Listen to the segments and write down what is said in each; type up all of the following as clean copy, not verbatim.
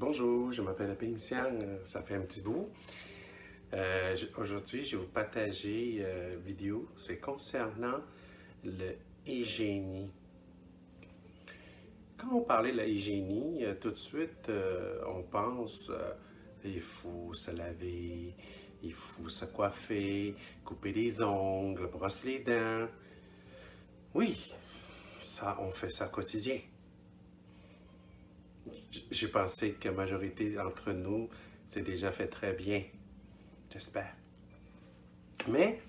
Bonjour, je m'appelle Ping Xiang, ça fait un petit bout. Aujourd'hui, je vais vous partager une vidéo, c'est concernant le hygiénie. Quand on parlait de la hygiénie, tout de suite, on pense il faut se laver, il faut se coiffer, couper les ongles, brosser les dents. Oui, ça, on fait ça quotidien. J'ai pensé que la majorité d'entre nous, c'est déjà fait très bien. J'espère. Mais,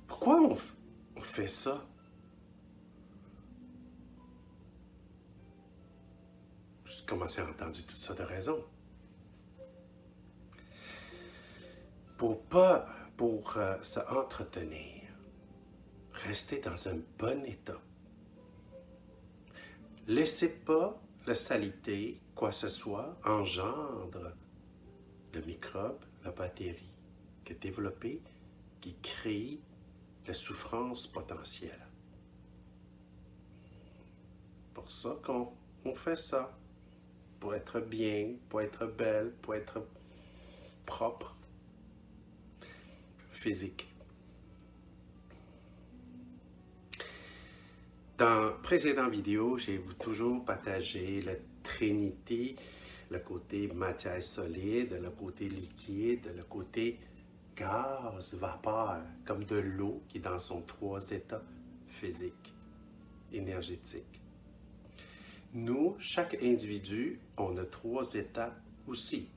pourquoi on fait ça? J'ai commencé à entendre toutes sortes de raisons. Pour se entretenir, rester dans un bon état. Laissez pas la saleté, quoi que ce soit, engendre le microbe, la bactérie qui est développée, qui crée la souffrance potentielle. Pour ça qu'on fait ça, pour être bien, pour être belle, pour être propre, physique. Dans précédentes vidéos, j'ai toujours partagé la trinité, le côté matière solide, le côté liquide, le côté gaz, vapeur, comme de l'eau qui est dans son 3 états physique, énergétique. Nous, chaque individu, on a 3 étapes aussi.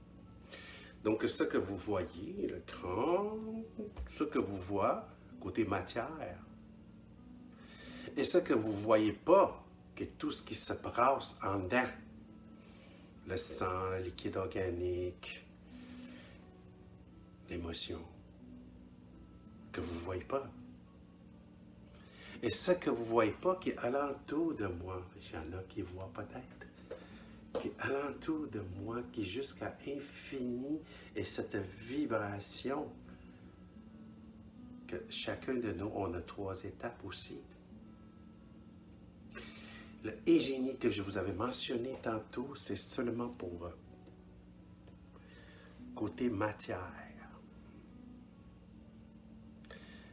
Donc, ce que vous voyez, le crâne, ce que vous voyez, côté matière, et ce que vous ne voyez pas, que tout ce qui se brasse en dedans, le sang, le liquide organique, l'émotion, que vous ne voyez pas. Et ce que vous ne voyez pas qui est alentour de moi, il y en a qui voient peut-être, qui est alentour de moi, qui est jusqu'à infini, et cette vibration, que chacun de nous, on a 3 étapes aussi. Le hygiénie que je vous avais mentionné tantôt, c'est seulement pour côté matière.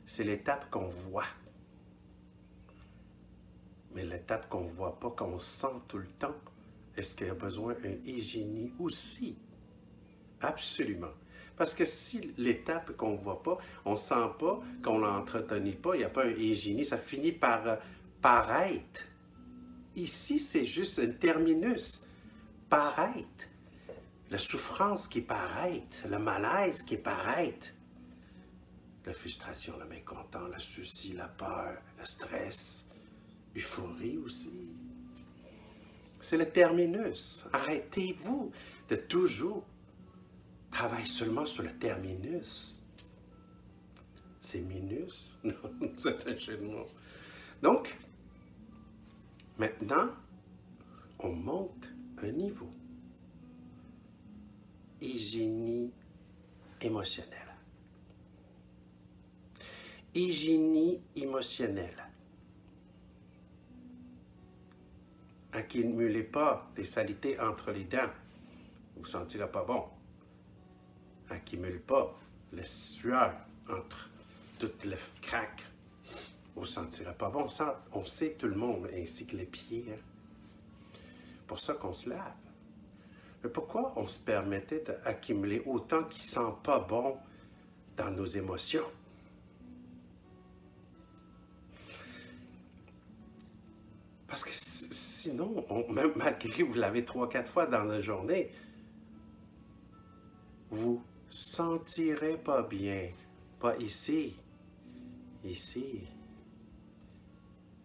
C'est l'étape qu'on voit. Mais l'étape qu'on ne voit pas, qu'on sent tout le temps, est-ce qu'il y a besoin d'une hygiénie aussi? Absolument. Parce que si l'étape qu'on ne voit pas, on ne sent pas, qu'on ne l'entretenait pas, il n'y a pas une hygiénie, ça finit par paraître. Ici, c'est juste un terminus. Paraître. La souffrance qui paraît, le malaise qui paraît, la frustration, le mécontent, le souci, la peur, le stress, l'euphorie aussi. C'est le terminus. Arrêtez-vous de toujours travailler seulement sur le terminus. C'est minus? Non, c'est un jeu de mots. Donc, maintenant, on monte un niveau. Hygiénie émotionnelle. Hygiénie émotionnelle. Accumulez pas des saletés entre les dents. Vous ne sentirez pas bon. Accumule pas la sueur entre toutes les craques. Vous ne sentirez pas bon. Ça, on sait tout le monde, ainsi que les pieds. Hein? Pour ça qu'on se lave. Mais pourquoi on se permettait d'accumuler autant qui ne sent pas bon dans nos émotions? Parce que sinon, même malgré que vous l'avez 3-4 fois dans la journée, vous ne sentirez pas bien. Pas ici. Ici.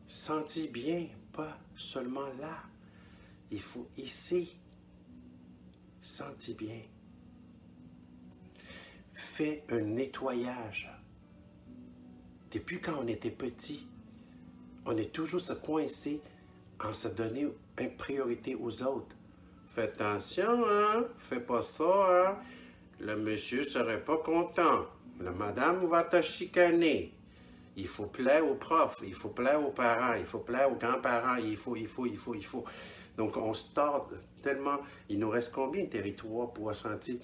Sentez bien, pas seulement là. Il faut ici. Sentez bien. Fais un nettoyage. Depuis quand on était petit, on est toujours se coincer en se donnant une priorité aux autres. Fais attention, hein? Fais pas ça, hein? Le monsieur serait pas content. La madame va te chicaner. Il faut plaire aux profs, il faut plaire aux parents, il faut plaire aux grands-parents, il faut. Donc, on se tarde tellement. Il nous reste combien de territoires pour sentir?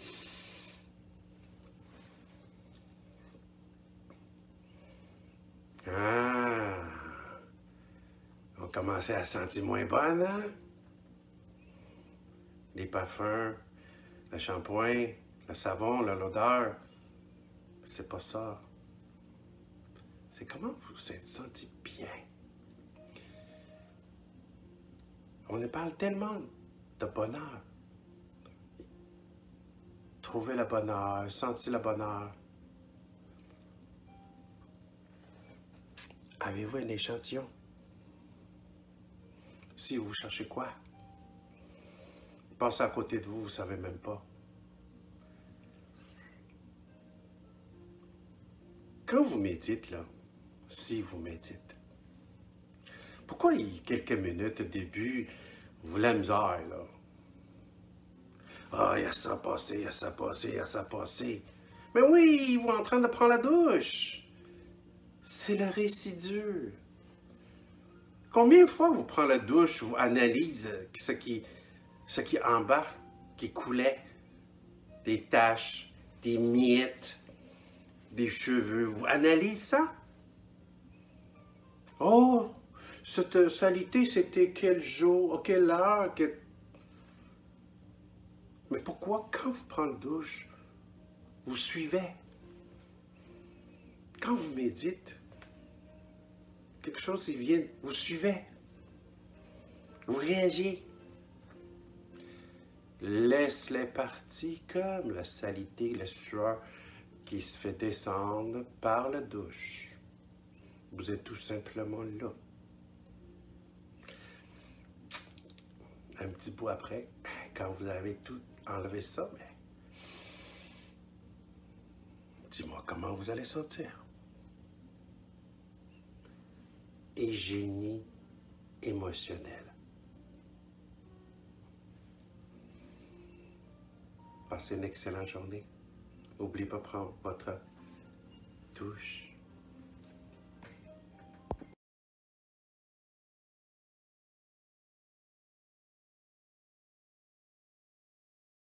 Ah! On commençait à sentir moins bonne, hein? Les parfums, le shampoing, le savon, l'odeur. C'est pas ça. C'est comment vous vous êtes senti bien. On nous parle tellement de bonheur. Trouver le bonheur, sentir le bonheur. Avez-vous un échantillon? Si vous cherchez quoi? Passe à côté de vous, vous ne savez même pas. Quand vous méditez, là, si vous méditez, pourquoi il y a quelques minutes au début, vous la misère, là? Ah, il y a ça passé, il y a ça passé, il y a ça passé. Mais oui, vous êtes en train de prendre la douche. C'est le résidu. Combien de fois vous prenez la douche, vous analysez ce qui est en bas, qui coulait, des taches, des miettes, des cheveux, vous analysez ça? Oh, cette saleté, c'était quel jour, quelle heure, Mais pourquoi, quand vous prenez la douche, vous suivez? Quand vous méditez, quelque chose qui vient, vous suivez. Vous réagissez. Laisse-les partir comme la saleté, la sueur qui se fait descendre par la douche. Vous êtes tout simplement là. Un petit bout après, quand vous avez tout enlevé ça, mais dis-moi comment vous allez sentir. Et génie émotionnel. Passez une excellente journée. N'oubliez pas de prendre votre douche.